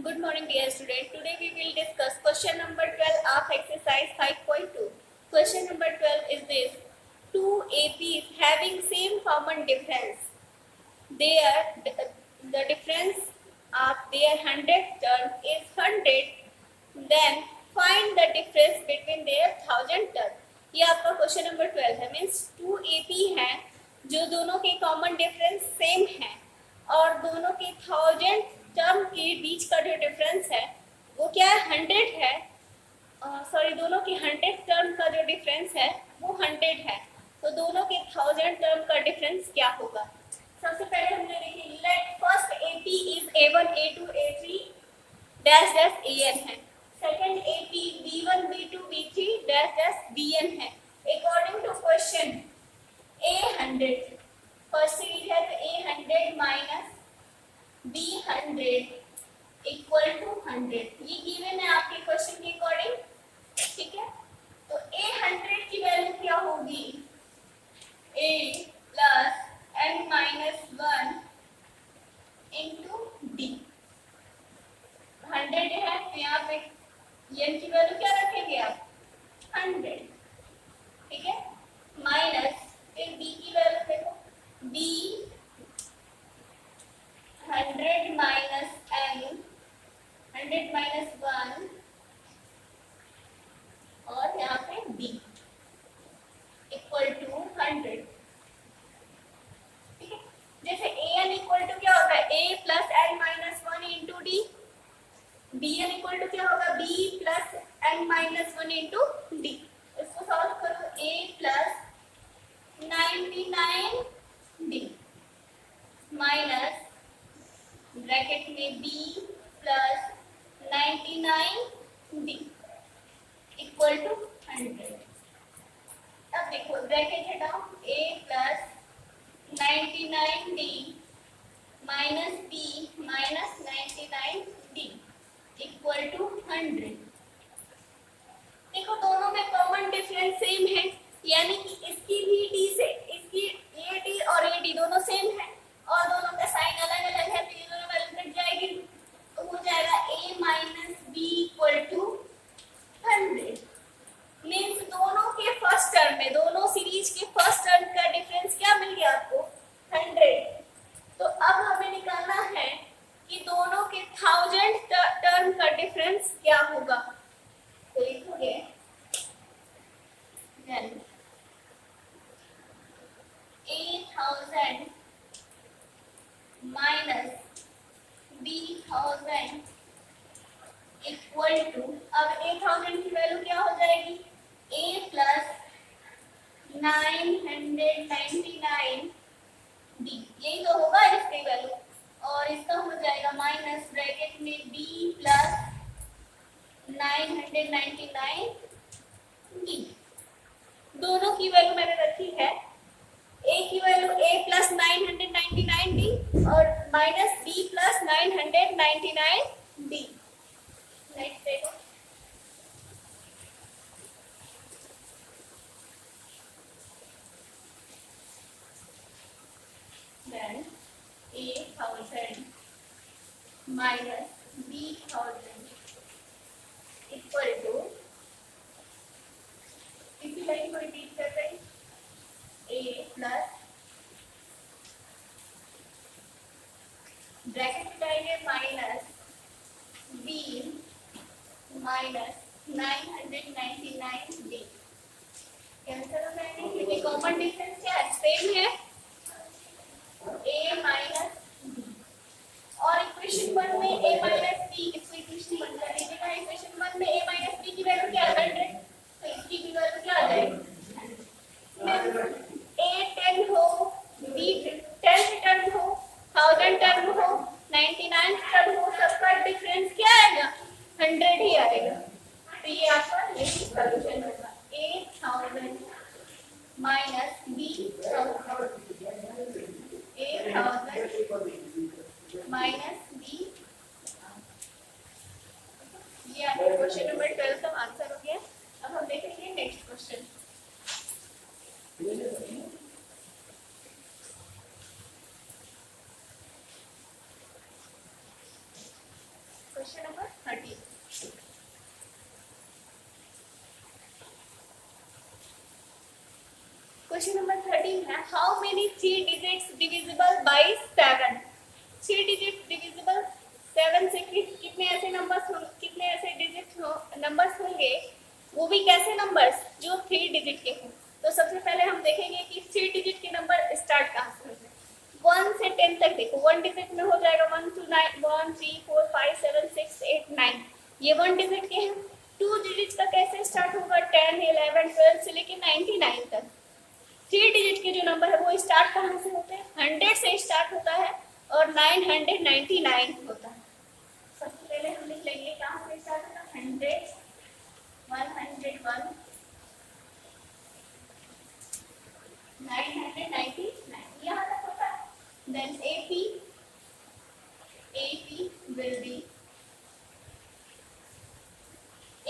Good morning, dear student. Today we will discuss question number 12 of exercise 5.2. Question number 12 is this. Two APs having same common difference. The difference of their 100th term is 100. Then find the difference between their 1000 term. ये आपका question number 12 है. Means to AP हैं जो दोनों के common difference same है और दोनों के 1000 टर्म के बीच का जो डिफरेंस है वो क्या है, 100 है. सॉरी, दोनों के 100 टर्म का जो डिफरेंस है वो 100 है. तो दोनों के 1000 टर्म का डिफरेंस क्या होगा. सबसे पहले हमने देखी, let first AP is a1 a2 a3 dash dash an है. Second AP b1 b2 b3 dash dash bn है. According to question a100 first series है तो a100 minus b100 equal to 100. ये गिवन है आपके क्वेश्चन के according. ठीक है, तो a100 की वैल्यू क्या होगी, a plus n minus 1 into d. 100 है तो यहाँ पे n की वैल्यू क्या रखेंगे आप, 100. ठीक है, माइनस फिर b की वैल्यू देखो, b 100 माइनस n 100 माइनस 1 और यहाँ पे b इक्वल टू 100. ठीक है, जैसे an इक्वल टू क्या होगा, a plus n minus 1 into D. bn equal to क्या होगा, b plus n minus 1 into D. इसको सॉल्व करो, a plus 99 d minus bracket में b plus 99 d equal to 100. अब देखो ब्रैकेट हटाओ, a plus 99 d minus b minus 99 d equal to 100. देखो दोनों में कॉमन डिफरेंस सेम है, यानी कि इसकी भी डी से इसकी ए डी और ए डी दोनों सेम है और दोनों का साइन अलग अलग है, तो ये दोनों वैल्यू कट जाएगी. तो हो जाएगा a minus B equal to 100. Means दोनों के फर्स्ट टर्म में, दोनों सीरीज के फर्स्ट टर्म का डिफरेंस क्या मिल गया आपको, 100. तो अब हमें निकालना है कि दोनों के 1000 टर्म का डिफरेंस क्या होगा. तो लिखोगे then a1000 minus b1000 equal to, अब a1000 की वैल्यू क्या हो जाएगी, a प्लस 999 d. यही तो होगा इसकी वैल्यू, और इसका हो जाएगा माइनस ब्रैकेट में b प्लस 999 d. दोनों की वैल्यू मैंने रखी है, a की वैल्यू a प्लस 999 d और minus b plus 999 d. Next देखो, then a1000 minus b1000 equal to, इसी लाइन को रिपीट कर रहे हैं, a प्लस ब्रैकेट हटाएंगे minus b minus 999 d. Cancel हो जाएंगे क्योंकि कॉमन डिफरेंस क्या है, सेम है, a माइनस b. और इक्वेशन 1 में a माइनस b, इसको इक्वेशन 1 कर लीजिएगा. इक्वेशन 1 में a माइनस b की वैल्यू क्या है, 100. तो इसकी भी वैल्यू क्या आ जाएगी, a 10 हो, b 10 टर्म हो, 1000 टर्म हो, 99 टर्म हो, सबका डिफरेंस क्या आएगा, 100 ही आएगा. तो ये आपका यही सॉल्यूशन होगा, a1000 minus b1000 minus b. ये आपका क्वेश्चन नंबर 12 का आंसर हो गया. अब हम देखेंगे next question. Question number 13। Question number 13 है how many 3 digits divisible by 7। 3 digit divisible 7 से कितने ऐसे नंबर्स कितने ऐसे नंबर्स होंगे, वो भी कैसे नंबर्स जो 3 डिजिट के हों। तो सबसे पहले हम देखेंगे कि 3 डिजिट के नंबर स्टार्ट कहाँ से होते हैं। 1 से 10 तक देखो, 1 डिजिट में हो जाएगा 1 2 9 1 3 4 5 7 6 8 9, ये 1 डिजिट के हैं। 2 डिजिट तक कैसे स्टार्ट होगा, 10 11 12 से लेके 99 तक। 3 डिजिट के जो नंबर है वो स्टार्ट कहाँ से होते हैं, 100 से स्टार्ट होता है और 999 होता है। सबसे पहले हम लिख लेंगे कहाँ से स्टार्ट होता है, 100 101 999 यहाँ तक होता है। Then AP will be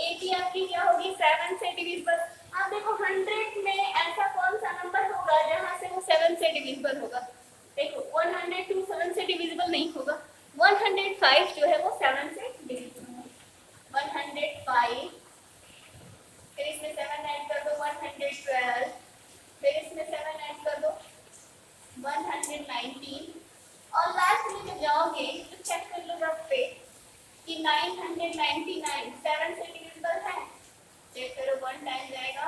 AP आपकी क्या होगी, 7 से डिविजिबल। आप देखो 100 में ऐसा कौन सा नंबर होगा जहाँ से वो 7 से डिविजिबल होगा। देखो 102 7 से डिविजिबल नहीं होगा। 105 जो है वो 7 से डिविजिबल है। 105, फिर इसमें 7 ऐड कर दो 112, फिर इसमें 7 ऐड कर दो 119, और लास्ट में जब जाओगे तो चेक कर लो रफ पे कि 999 7 से डिविजिबल है। चेक करो 1 टाइम जाएगा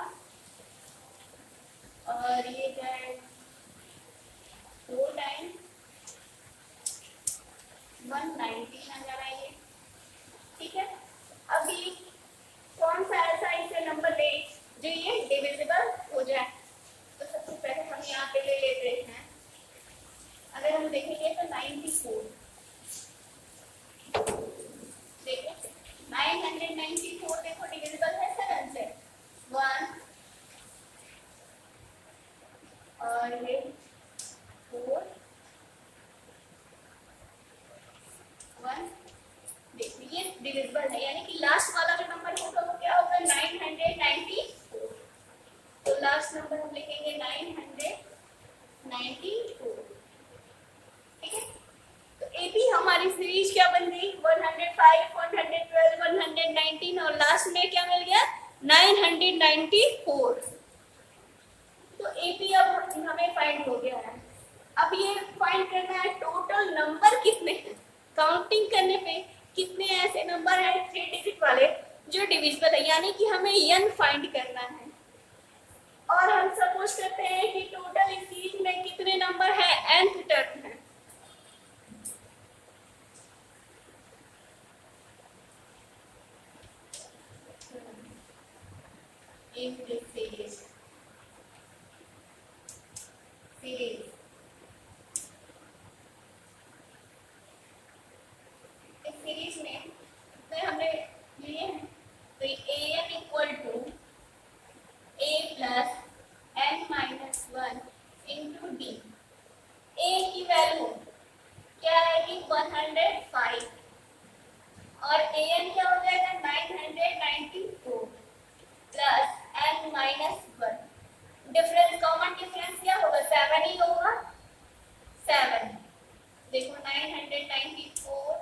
और ये जाए 4 टाइम 190 आ जा रहा है ये, ठीक है। अभी कौन सा ऐसा इसे नंबर ले जो ये डिविजिबल हो जाए, तो सबसे पहले हम यहाँ पे ले लेते हैं। अगर हम देखेंगे तो 94, देखो 994 देखो डिविजिबल है 7 से, 1 और ये 4 1, देखो ये डिविजिबल है, यानी कि लास्ट वाला जो नंबर होगा वो क्या होगा 994। तो लास्ट नंबर हम लिखेंगे 994, ठीक है। तो एपी हमारी सीरीज क्या बन गई, 105 112 119 और लास्ट में क्या मिल गया 994। तो एपी अब हमें फाइंड हो गया है। अब ये फाइंड करना है टोटल नंबर कितने हैं, काउंटिंग करने पे कितने ऐसे नंबर हैं 3 डिजिट वाले जो डिविजिबल है, यानी कि हमें n फाइंड करना है। और हम सपोज करते हैं कि टोटल इस सीरीज में कितने नंबर हैं, nth टर्म है। in this series इस सीरीज में हमने लिए हैं तो an equal to a plus n minus 1 into D. a की वैल्यू क्या है कि 105 और an क्या हो जाएगा 994 plus n minus 1। Difference common difference क्या होगा 7 ही होगा, 7। देखो 994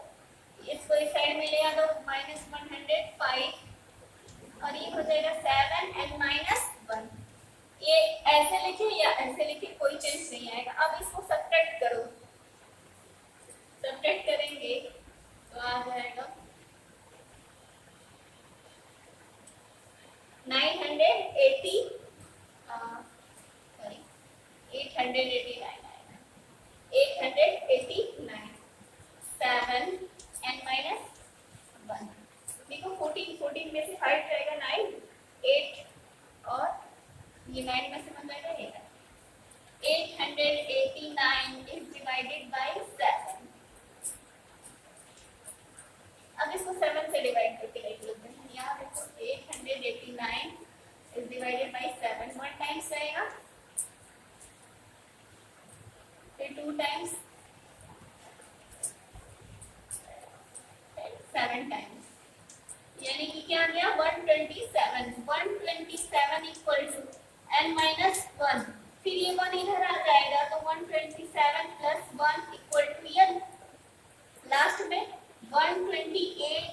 इसको इस साइड में ले आ दो माइनस 105 और ये हो जाएगा 7 n माइनस 1। ये ऐसे लिखे या ऐसे लिखे कोई चेंज नहीं आएगा। अब इसको सब्ट्रैक्ट करो, सब्ट्रैक्ट करेंगे तो आ जाएगा 889 7 n माइनस 1। देखो 14 में से 5 जाएगा 9 8 और ये 9 में से बन जाएगा 889 इज डिवाइडेड बाय 7। अब इसको 7 से डिवाइड करके लिख लेते हैं। यहाँ देखो 889 इज डिवाइडेड बाय 7, 1 टाइम्स जाएगा फिर 2 टाइम्स 7 टाइम्स, यानी कि क्या आ गया 127। 127 इक्वल टू n माइनस 1, फिर ये 1 इधर आ जाएगा तो 127 plus 1 equal to n। Last में 128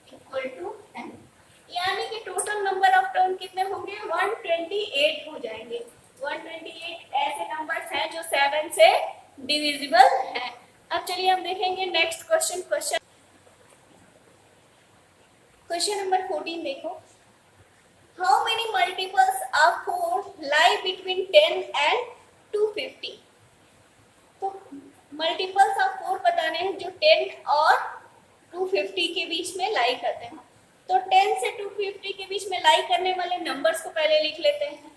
इक्वल टू 10, यानी कि टोटल नंबर ऑफ टर्म कितने होंगे? 128 हो जाएंगे। 128 ऐसे नंबर्स हैं जो 7 से डिविजिबल हैं। अब चलिए हम देखेंगे नेक्स्ट क्वेश्चन। क्वेश्चन नंबर 14 देखो, how many multiples of 4 lie between 10 and 250? तो मल्टीपल्स ऑफ 4 बताने हैं जो 10 और 250 के बीच में लाई करते हैं। तो 10 से 250 के बीच में लाई करने वाले नंबर्स को पहले लिख लेते हैं।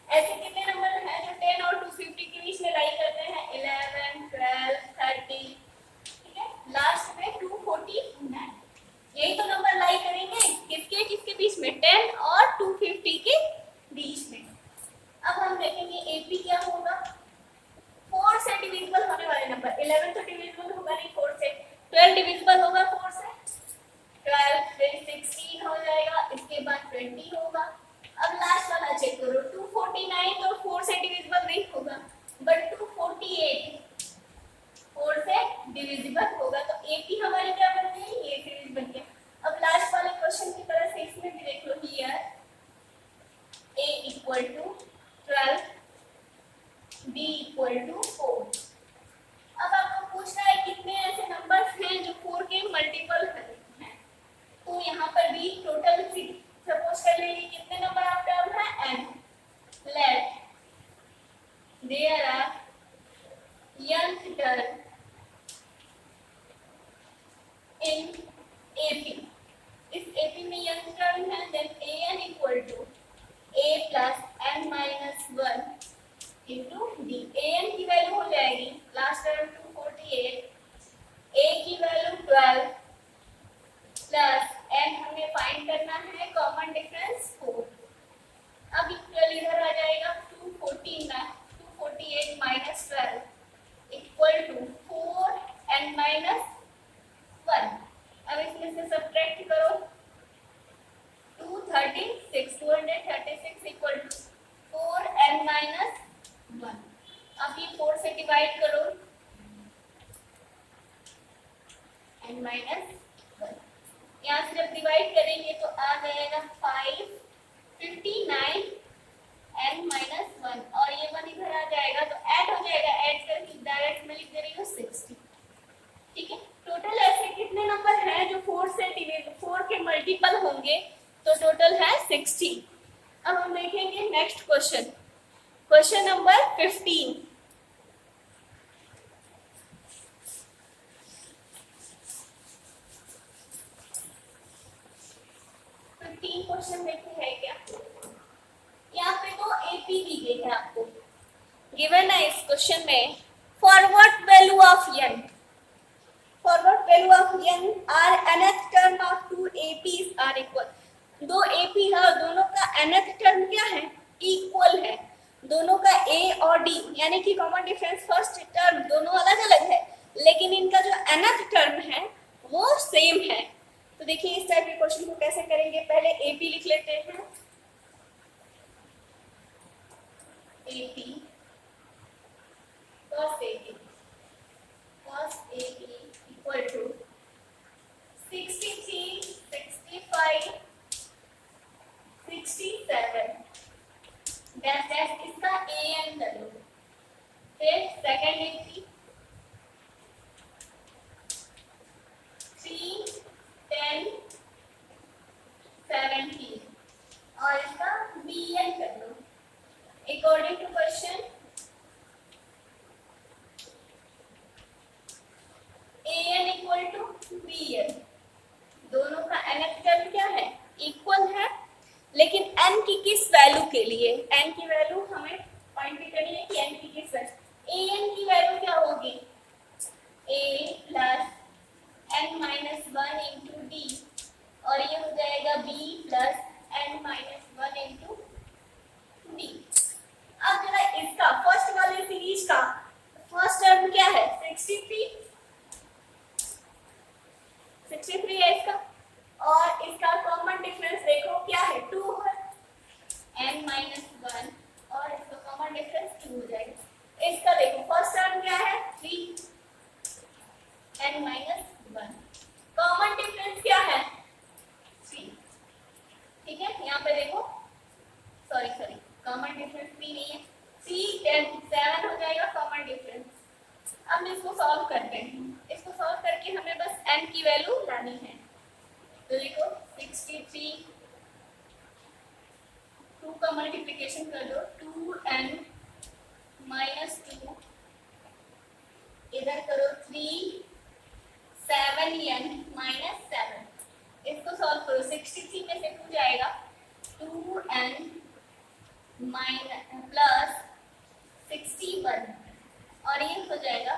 ऐसे कितने नंबर हैं जो 10 और 250 के बीच में लाई करते हैं? 11, 12, 30, ठीक है। लास्ट में 249, यही तो नंबर लाई करेंगे किसके किसके बीच में? 10 और 250 के बीच में। अब हम देखेंगे एपी क्या होगा। 4 से डिविजिबल होने वाले नंबर, 11 तो डिविजिबल होगा नहीं 4 से, 12 डिविजिबल होगा 4 से, 12 फिर 16 हो जाएगा, इसके बाद 20 होगा। अब लास्ट वाला चेक करो, 249 तो 4 से डिविजिबल नहीं होगा, बट 248 4 से डिविजिबल होगा। तो एपी हमारी क्या बन गई? ये सीरीज बन गया। अब लास्ट वाले क्वेश्चन की तरह से इसमें भी देख लो, here a equal to 12, b equal to 4। अब आपको पूछना है कितने ऐसे नंबर्स हैं जो 4 के मल्टीपल हैं। तो यहाँ पर भी टोटल सपोज कर लेंगे कितने नंबर ऑफ टर्म है? n। Let there are nth term in AP। इस AP में nth टर्म है, then an equal to a plus n minus 1 into d। an की वैल्यू हो जाएगी लास्ट टर्म 248, a की वैल्यू 12 प्लस n हमें find करना है कॉमन डिफरेंस 4। अब इक्वल इधर आ जाएगा 248 minus 12 equal to 4n minus 1। अब इसमें से सब्ट्रैक्ट करो, 236 इक्वल टू 4n माइनस 1। अब ये 4 से डिवाइड करो, n माइनस 1। यहाँ से जब डिवाइड करेंगे तो आ जाएगा 559 n माइनस 1, और ये 1 इधर आ जाएगा तो ऐड हो जाएगा, ऐड करके डायरेक्ट में लिख दे रही हूँ 60। ठीक है। टोटल ऐसे कितने नंबर हैं जो 4 के मल्टीपल होंगे? तो टोटल है 60। अब हम देखेंगे next question, question number 15। 15 question देखते हैं क्या। यहाँ पे तो एपी दी गई है आपको, गिवन है इस क्वेश्चन में, for what value of n, for what value of n are nth term of two APs are equal। दो AP है और दोनों का nth टर्म क्या है? इक्वल है। दोनों का a और d यानी कि कॉमन डिफरेंस फर्स्ट टर्म दोनों अलग अलग है, लेकिन इनका जो nth टर्म है वो सेम है। तो देखिए इस टाइप के क्वेश्चन को कैसे करेंगे। पहले AP लिख लेते हैं, AP cos AP equal to 63, 65, 67 dash dash इसका an कर लो। फिर सेकंड AP 3, 10, 17 और इसका bn कर लो। According to question an equal to bn, दोनों का nth टर्म क्या है? इक्वल है, लेकिन n की किस वैल्यू के लिए? n की वैल्यू हमें फाइंड करनी है कि n की किस वैल्यू। an की वैल्यू क्या होगी? a plus n minus 1 into D, और ये हो जाएगा b plus n minus 1 into D. अब जरा इसका फर्स्ट वाले सीरीज का फर्स्ट टर्म क्या है? 63 है इसका, और इसका कॉमन डिफरेंस देखो क्या है? 2 है, n माइनस 1 और इसका कॉमन डिफरेंस 2 हो जाएगा। इसका देखो फर्स्ट टर्म क्या है? 3 n माइनस 1। कॉमन डिफरेंस क्या है? 3। ठीक है, यहाँ पे देखो, सॉरी कॉमन डिफरेंस 3 नहीं है, 3 10 7 हो जाएगा कॉमन डिफरेंस। अब इसको सॉल्व करते हैं। इसको सॉल्व करके हमें बस n की वैल्यू लानी है। तो देखो 63, 2 का मल्टीप्लिकेशन कर दो, 2n माइनस 2, इधर करो 3 7n माइनस 7। इसको सॉल्व करो, 63 में से 2 जाएगा, 2n माइनस प्लस 61 और ये हो जाएगा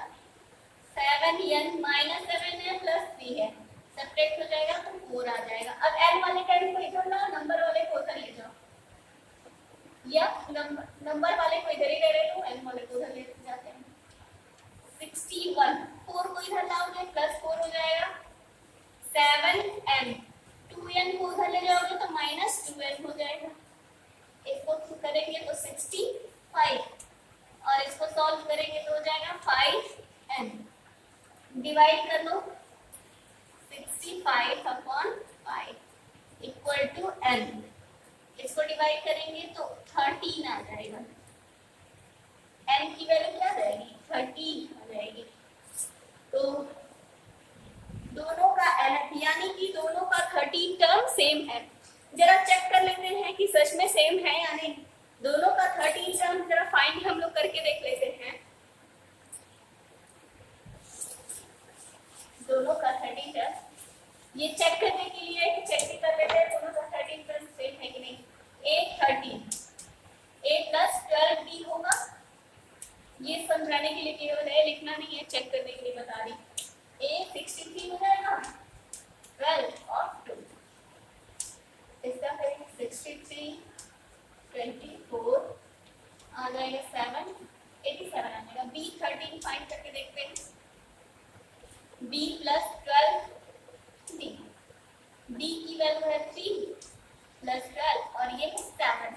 7n माइनस 7 है प्लस 3 है, सेपरेट हो जाएगा तो 4 आ जाएगा। अब n वाले टर्म को इधर लाओ, नंबर वाले को उधर ले जाओ, या नंबर वाले को इधर ही ले रहे हो, n वाले को उधर ले जाते हैं। 61 4 को इधर लाओगे प्लस 4 हो जाएगा, 7n 2n को उधर ले जाओगे तो माइनस 2n हो जाएगा। इसको करेंगे तो 65 और इसको सॉल्व करेंगे तो हो जाएगा 5n। डिवाइड कर लो, 65 अपॉन 5 इक्वल टू n। इसको डिवाइड करेंगे तो 13 आ जाएगा। n की वैल्यू क्या आ जाएगी? 13 आ जाएगी। तो दोनों का यानी कि दोनों का 13 टर्म सेम है। जरा चेक कर लेते हैं कि सच में सेम है या नहीं। दोनों का 13 टर्म जरा फाइंड हम लोग करके देख लेते हैं। दोनों का 13 टर्म ये चेक करने के लिए चेक भी कर लेते हैं दोनों का 13 टर्म सेम है कि नहीं। a 13 a प्लस 12b होगा, ये समझाने के लिए केवल है, लिखना नहीं है, चेक करने के लिए बता रही। a 63 हो जाएगा, 12 और 2 इसका करेंगे 63 24 आ जाएगा 7 87 आ जाएगा। b 13 फाइंड करके देखते हैं। b प्लस 12 d, d की वैल्यू है 3 प्लस 12 और ये है 7।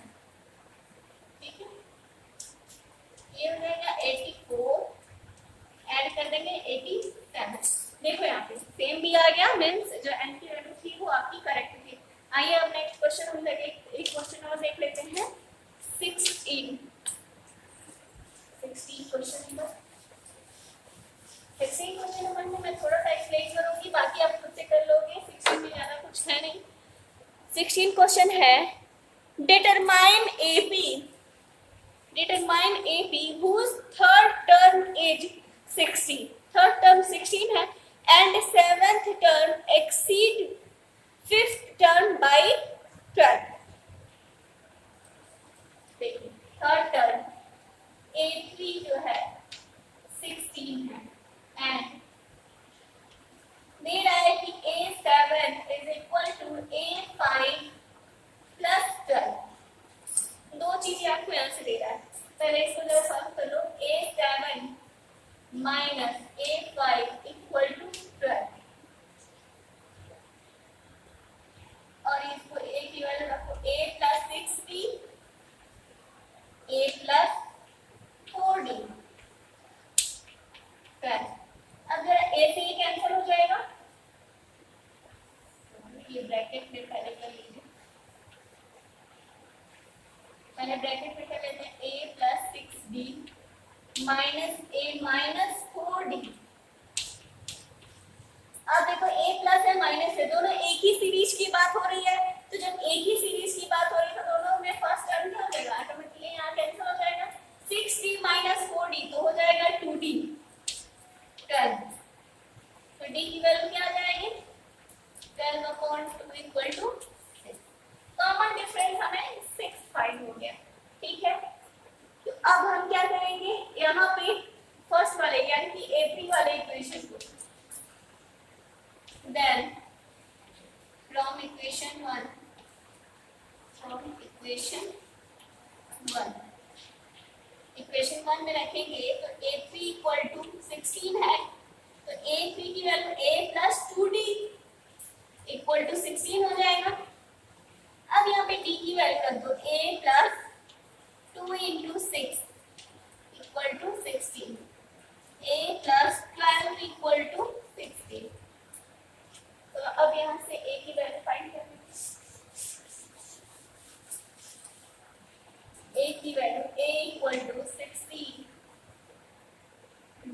ठीक है, ये हो जाएगा 84, ऐड कर देंगे 87। देखो यहाँ पे सेम भी आ गया, मीन्स जो n की वैल्यू थी वो आपकी करेक्ट थी। आइए अब नेक्स्ट क्वेश्चन हम लगे एक क्वेश्चन और देख लेते हैं। 16 क्वेश्चन नंबर 16 में मैं थोड़ा सा एक्सप्लेन करूंगी, बाकी आप खुद से कर लोगे। 16 में ज्यादा कुछ है नहीं। 16 क्वेश्चन है, determine AP whose third term is 60, third term 16 है and seventh term exceed fifth term by 12। देखिए थर्ड टर्म A3 जो है 16 है एंड दे रहा है कि A7 is equal to A5 plus 12। दो चीजें आपको यहाँ से दे रहा है, पहले इसको जरा सॉल्व कर लो। A7 minus A5 equal to 12 और इसको A की वैल्यू रखो, A plus 6D A plus 4D 12। अब जरा A से ये कैंसिल हो जाएगा, ये ब्रैकेट में पहले कर लीजिए, पहले ब्रैकेट में कर लेते हैं A plus 6D minus A minus 4D। अब देखो A प्लस है माइनस है, दोनों एक ही सीरीज की बात हो रही है, तो जब एक ही सीरीज की बात हो रही है तो दोनों में फर्स्ट टर्म क्या हो जाएगा, ऑटोमेटिकली यहाँ कैंसिल हो जाएगा। 6D माइनस 4D तो हो जाएगा 2D 12। तो D की वैल्यू क्या आ जाएगी, 12/2 इक्वल टू 6। कॉमन डिफरेंस हमें 6 फाइंड हो गया। ठीक है, तो अब हम क्या करेंगे, यहाँ पे फर्स्ट वाले यानी कि A3 वाले इक्वेशन को, देन फ्रॉम इक्वेशन 1 में रखेंगे तो A3 इक्वल टू 16 है, तो A3 की value A plus 2D equal to 16 हो जाएगा। अब यहाँ पे D की वैल्यू रख दो, A plus 2 into 6 equal to 16, A plus 12 equal to 6।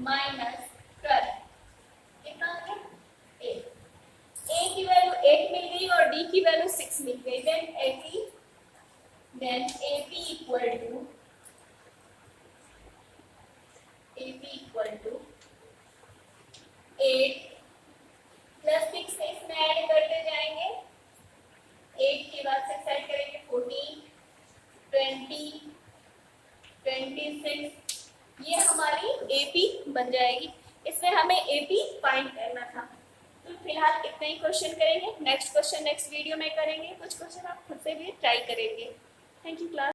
Minus 12 कितना आ गया 8। ए की वैल्यू 8 मिल गई और डी की वैल्यू 6 मिल गई। Then AP equal to 8 plus 6 से इसमें ऐड करते जाएंगे। 8 के बाद 6 ऐड करेंगे 14 20 26, ये हमारी AP बन जाएगी। इसमें हमें AP फाइंड करना था। तो फिलहाल इतने ही क्वेश्चन करेंगे। नेक्स्ट क्वेश्चन नेक्स्ट वीडियो में करेंगे। कुछ क्वेश्चन आप खुद से भी ट्राई करेंगे। Thank you class.